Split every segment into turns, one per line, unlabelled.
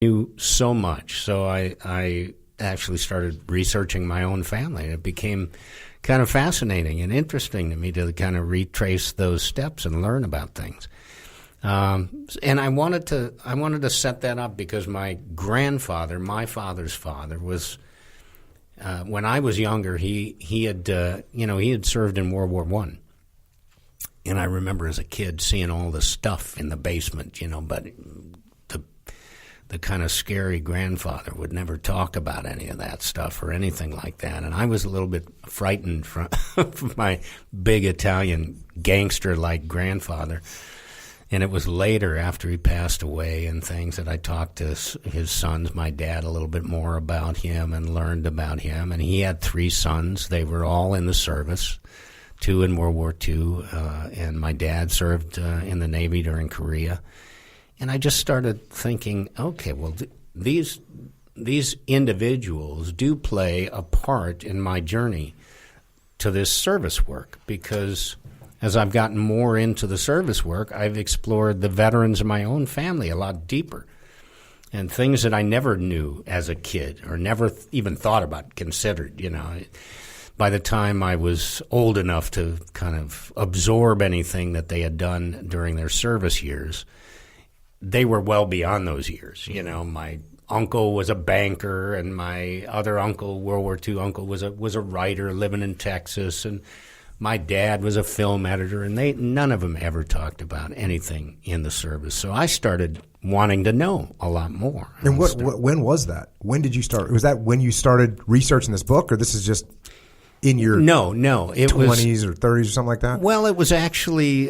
knew so much. So I actually started researching my own family. It became kind of fascinating and interesting to me to kind of retrace those steps and learn about things. And I wanted to set that up because my grandfather, my father's father, was when I was younger. He had served in World War I, and I remember as a kid seeing all the stuff in the basement. But the kind of scary grandfather would never talk about any of that stuff or anything like that. And I was a little bit frightened from my big Italian gangster-like grandfather. And it was later, after he passed away and things, that I talked to his sons, my dad, a little bit more about him and learned about him. And he had 3 sons. They were all in the service, 2 in World War II, and my dad served in the Navy during Korea. And I just started thinking, okay, well, these individuals do play a part in my journey to this service work, because as I've gotten more into the service work, I've explored the veterans of my own family a lot deeper, and things that I never knew as a kid or never even thought about, considered. By the time I was old enough to kind of absorb anything that they had done during their service years, they were well beyond those years. My uncle was a banker, and my other uncle, World War II uncle, was a writer living in Texas, and my dad was a film editor, and none of them ever talked about anything in the service. So I started wanting to know a lot more.
And when was that? When did you start? Was that when you started researching this book, or this is just in your
No, it
20s or 30s or something like that?
Well, it was actually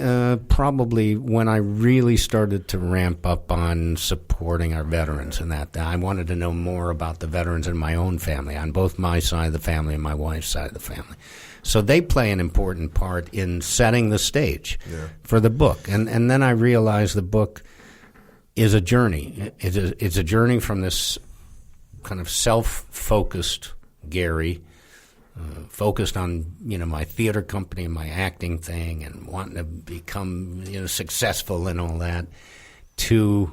probably when I really started to ramp up on supporting our veterans, and that I wanted to know more about the veterans in my own family, on both my side of the family and my wife's side of the family. So they play an important part in setting the stage for the book. And then I realized the book is a journey. It's a journey from this kind of self-focused Gary, focused on my theater company and my acting thing and wanting to become successful and all that, to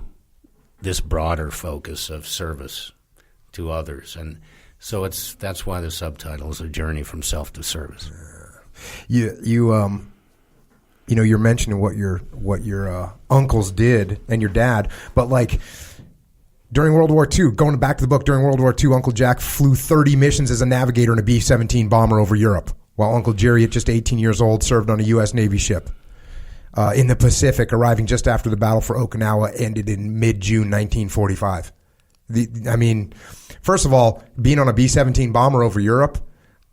this broader focus of service to others. And so that's why the subtitle is A Journey from Self to Service.
You're mentioning what your uncles did and your dad, but like during World War II, going back to the book, during World War II, Uncle Jack flew 30 missions as a navigator in a B-17 bomber over Europe, while Uncle Jerry, at just 18 years old, served on a U.S. Navy ship in the Pacific, arriving just after the battle for Okinawa ended in mid-June 1945. First of all, being on a B-17 bomber over Europe,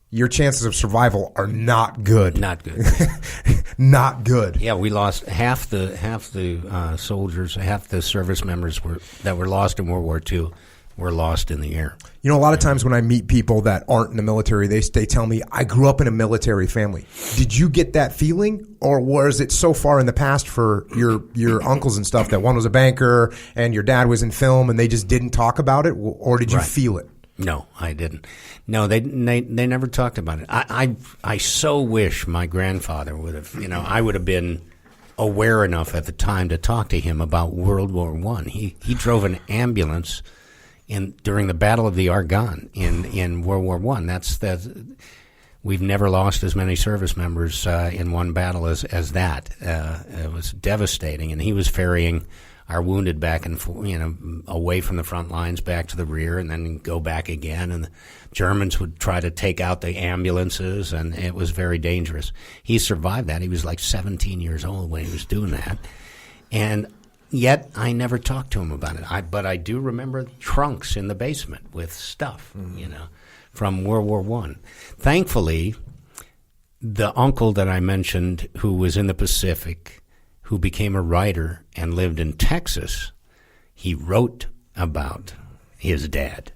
your chances of survival are not good.
Not good.
Not good.
Yeah, we lost half the soldiers, half the service members that were lost in World War II were lost in the air.
A lot of times when I meet people that aren't in the military, they tell me, I grew up in a military family. Did you get that feeling, or was it so far in the past for your uncles and stuff that one was a banker and your dad was in film and they just didn't talk about it, or did you feel it?
No, I didn't. No, they never talked about it. I so wish my grandfather would have, I would have been aware enough at the time to talk to him about World War I. He drove an ambulance during the Battle of the Argonne in World War I. That's we've never lost as many service members in one battle as that. It was devastating, and he was ferrying our wounded back and away from the front lines back to the rear, and then go back again. And the Germans would try to take out the ambulances, and it was very dangerous. He survived that. He was like 17 years old when he was doing that, and yet I never talked to him about it. But I do remember trunks in the basement with stuff, from World War I. Thankfully, the uncle that I mentioned, who was in the Pacific, who became a writer and lived in Texas, he wrote about his dad.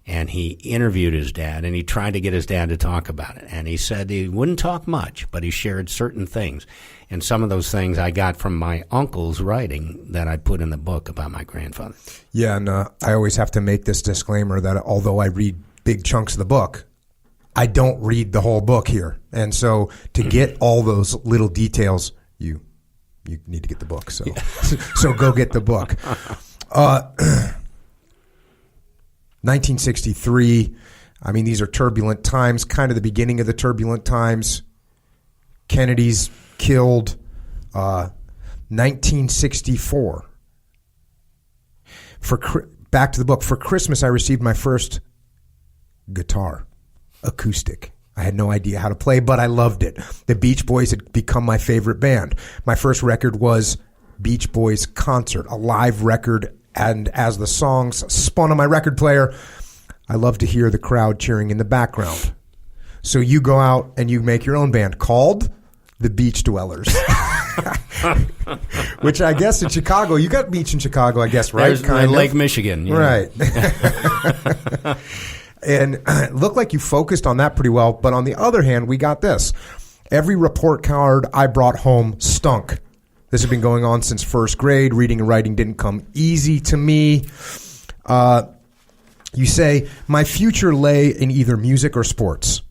And he interviewed his dad, and he tried to get his dad to talk about it. And he said he wouldn't talk much, but he shared certain things. And some of those things I got from my uncle's writing that I put in the book about my grandfather.
Yeah, and I always have to make this disclaimer that although I read big chunks of the book, I don't read the whole book here. And so to get all those little details, you need to get the book. So, so go get the book. 1963. I mean, these are turbulent times, kind of the beginning of the turbulent times. Kennedy's killed. 1964. Back to the book. For Christmas, I received my first guitar, acoustic. I had no idea how to play, but I loved it. The Beach Boys had become my favorite band. My first record was Beach Boys Concert, a live record, and as the songs spun on my record player, I loved to hear the crowd cheering in the background. So you go out and you make your own band called the Beach Dwellers. Which I guess in Chicago, you got beach in Chicago, I guess, right?
There's Lake Michigan. Yeah.
Right. And it looked like you focused on that pretty well. But on the other hand, we got this. Every report card I brought home stunk. This had been going on since first grade. Reading and writing didn't come easy to me. You say, my future lay in either music or sports.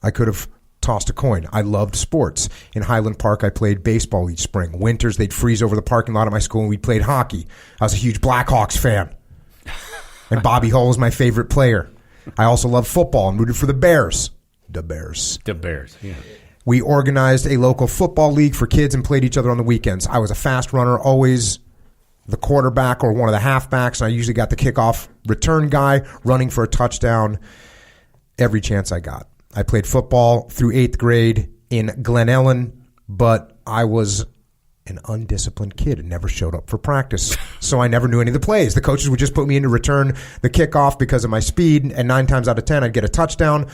I could have tossed a coin. I loved sports. In Highland Park, I played baseball each spring. Winters, they'd freeze over the parking lot of my school and we played hockey. I was a huge Blackhawks fan. And Bobby Hull was my favorite player. I also loved football and rooted for the Bears. The Bears,
yeah.
We organized a local football league for kids and played each other on the weekends. I was a fast runner, always the quarterback or one of the halfbacks, and I usually got the kickoff return guy running for a touchdown every chance I got. I played football through 8th grade in Glen Ellen, but I was an undisciplined kid and never showed up for practice, so I never knew any of the plays. The coaches would just put me in to return the kickoff because of my speed, and 9 times out of 10, I'd get a touchdown.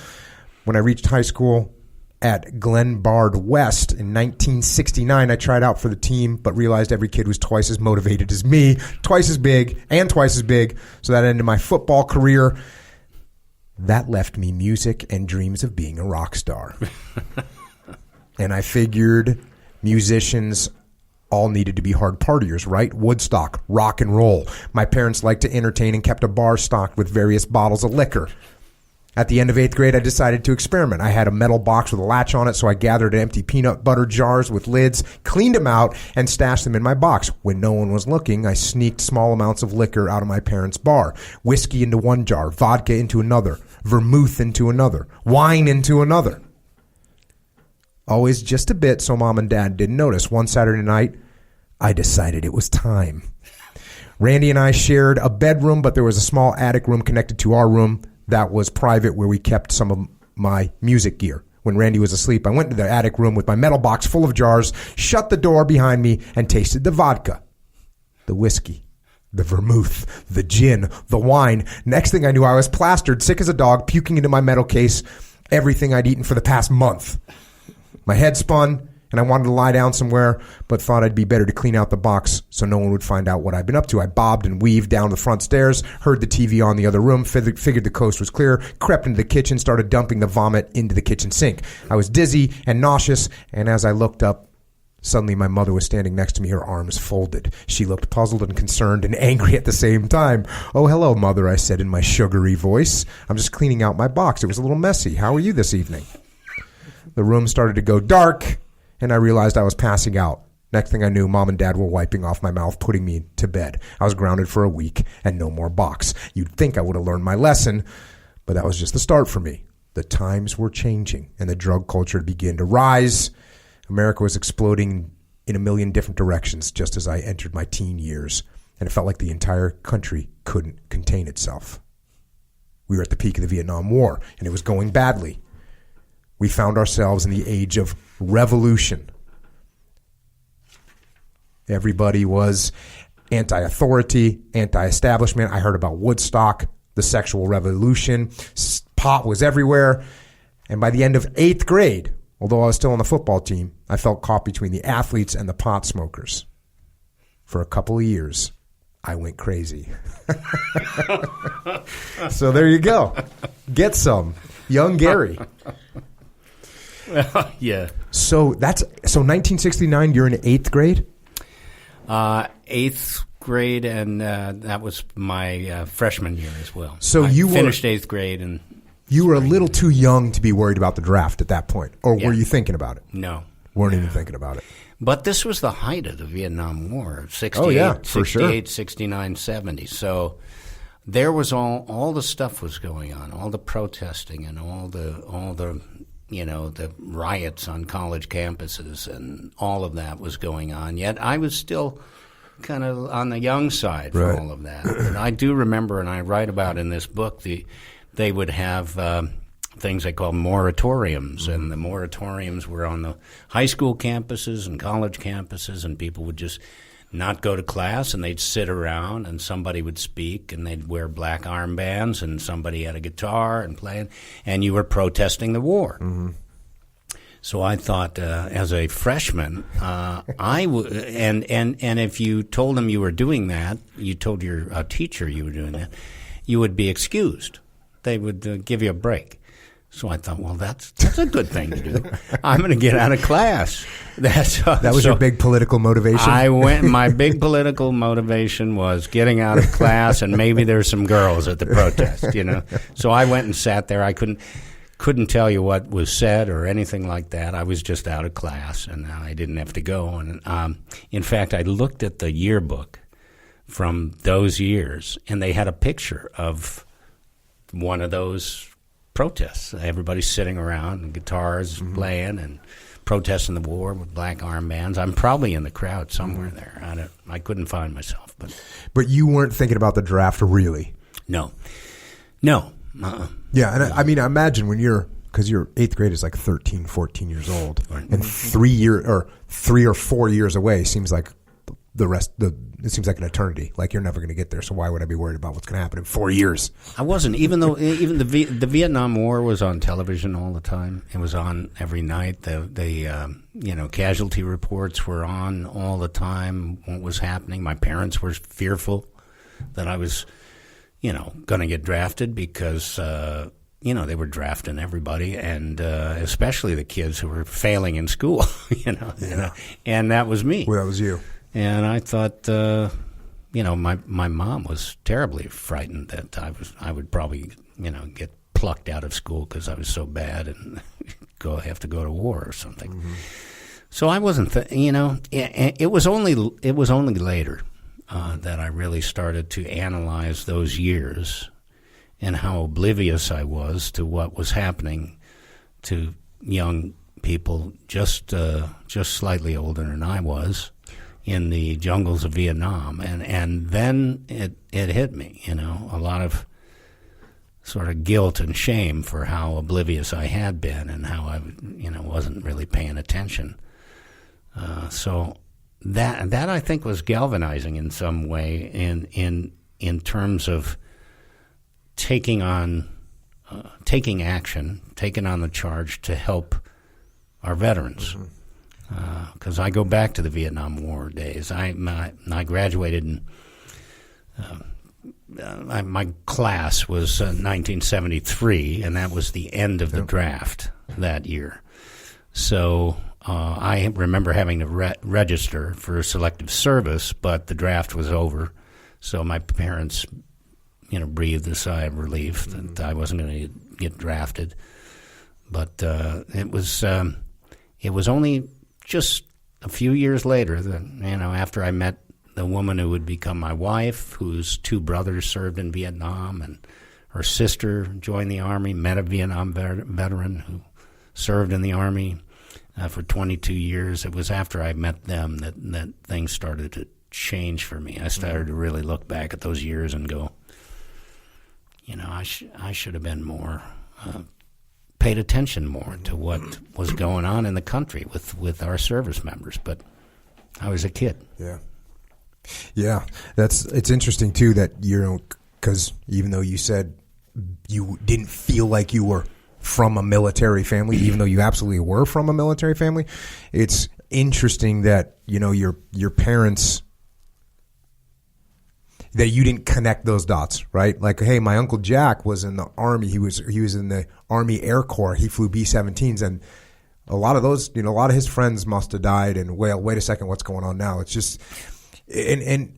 When I reached high school at Glenbard West in 1969, I tried out for the team, but realized every kid was twice as motivated as me, twice as big, so that ended my football career. That left me music and dreams of being a rock star. And I figured musicians all needed to be hard partiers, right? Woodstock, rock and roll. My parents liked to entertain and kept a bar stocked with various bottles of liquor. At the end of 8th grade, I decided to experiment. I had a metal box with a latch on it, so I gathered empty peanut butter jars with lids, cleaned them out, and stashed them in my box. When no one was looking, I sneaked small amounts of liquor out of my parents' bar. Whiskey into one jar, vodka into another, vermouth into another, wine into another. Always just a bit so Mom and Dad didn't notice. One Saturday night, I decided it was time. Randy and I shared a bedroom, but there was a small attic room connected to our room that was private where we kept some of my music gear. When Randy was asleep, I went to the attic room with my metal box full of jars, shut the door behind me, and tasted the vodka, the whiskey, the vermouth, the gin, the wine. Next thing I knew, I was plastered, sick as a dog, puking into my metal case, everything I'd eaten for the past month. My head spun, and I wanted to lie down somewhere, but thought I'd be better to clean out the box so no one would find out what I'd been up to. I bobbed and weaved down the front stairs, heard the TV on the other room, figured the coast was clear, crept into the kitchen, started dumping the vomit into the kitchen sink. I was dizzy and nauseous, and as I looked up, suddenly my mother was standing next to me, her arms folded. She looked puzzled and concerned and angry at the same time. "Oh, hello, Mother," I said in my sugary voice. "I'm just cleaning out my box. It was a little messy. How are you this evening?" The room started to go dark, and I realized I was passing out. Next thing I knew, Mom and Dad were wiping off my mouth, putting me to bed. I was grounded for a week and no more box. You'd think I would have learned my lesson, but that was just the start for me. The times were changing, and the drug culture began to rise. America was exploding in a million different directions just as I entered my teen years, and it felt like the entire country couldn't contain itself. We were at the peak of the Vietnam War, and it was going badly. We found ourselves in the age of revolution. Everybody was anti-authority, anti-establishment. I heard about Woodstock, the sexual revolution. Pot was everywhere. And by the end of 8th grade, although I was still on the football team, I felt caught between the athletes and the pot smokers. For a couple of years, I went crazy. So there you go. Get some. Young Gary.
Yeah.
So 1969, you're in 8th grade?
8th grade, and that was my freshman year as well.
So
I finished 8th grade. And
you were a little too young to be worried about the draft at that point, or were you thinking about it?
No.
Weren't even thinking about it.
But this was the height of the Vietnam War, 68,
for
68,
sure.
69, 70. So there was all the stuff was going on, all the protesting and all the the riots on college campuses and all of that was going on. Yet I was still kind of on the young side for all of that. And I do remember, and I write about in this book, they would have things they call moratoriums, and the moratoriums were on the high school campuses and college campuses, and people would just not go to class, and they'd sit around, and somebody would speak, and they'd wear black armbands, and somebody had a guitar and playing, and you were protesting the war. Mm-hmm. So I thought, as a freshman, and if you told them you were doing that, you told your teacher you were doing that, you would be excused. They would give you a break. So I thought, well, that's a good thing to do. I'm going to get out of class.
That was your big political motivation?
My big political motivation was getting out of class, and maybe there's some girls at the protest, So I went and sat there. I couldn't tell you what was said or anything like that. I was just out of class, and I didn't have to go. And in fact, I looked at the yearbook from those years, and they had a picture of one of those protests. Everybody's sitting around and guitars playing and protesting the war with black armbands. I'm probably in the crowd somewhere there. I couldn't find myself.
But you weren't thinking about the draft, really?
No.
Yeah, and I mean, I imagine because your 8th grade is like 13, 14 years old, and 3 or 4 years away seems like it seems like an eternity. Like you're never going to get there. So why would I be worried about what's going to happen in 4 years?
I wasn't, even the Vietnam War was on television all the time. It was on every night. The casualty reports were on all the time. What was happening? My parents were fearful that I was, going to get drafted because they were drafting everybody, and especially the kids who were failing in school. And that was me.
Well, that was you.
And I thought, my mom was terribly frightened that I would probably, get plucked out of school because I was so bad and have to go to war or something. Mm-hmm. So I wasn't, it was only later that I really started to analyze those years and how oblivious I was to what was happening to young people just slightly older than I was in the jungles of Vietnam, and then it hit me, a lot of sort of guilt and shame for how oblivious I had been and how I, wasn't really paying attention. So that I think was galvanizing in some way in terms of taking action, taking on the charge to help our veterans. Mm-hmm. Because I go back to the Vietnam War days. I graduated in my class was 1973, and that was the end of the draft that year. So I remember having to register for selective service, but the draft was over. So my parents, breathed a sigh of relief that I wasn't going to get drafted. But it was only just a few years later that, after I met the woman who would become my wife, whose 2 brothers served in Vietnam, and her sister joined the Army, met a Vietnam veteran who served in the Army for 22 years. It was after I met them that things started to change for me. I started to really look back at those years and go, I should have been more paid attention more to what was going on in the country with our service members, but I was a kid.
Yeah, it's interesting too that because even though you said you didn't feel like you were from a military family, even though you absolutely were from a military family, it's interesting that your parents, that you didn't connect those dots, right? Like, hey, my Uncle Jack was in the Army. He was in the Army Air Corps. He flew B-17s, and a lot of those, a lot of his friends must have died. And wait a second, what's going on now? It's just, and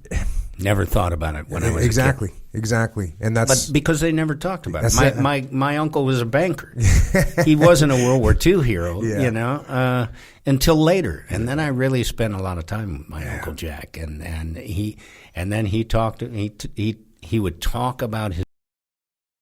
never thought about it when I was
exactly,
a kid.
Exactly, and that's
because they never talked about it. My uncle was a banker. He wasn't a World War II hero, until later, and then I really spent a lot of time with my Uncle Jack, and then he talked. He he would talk about his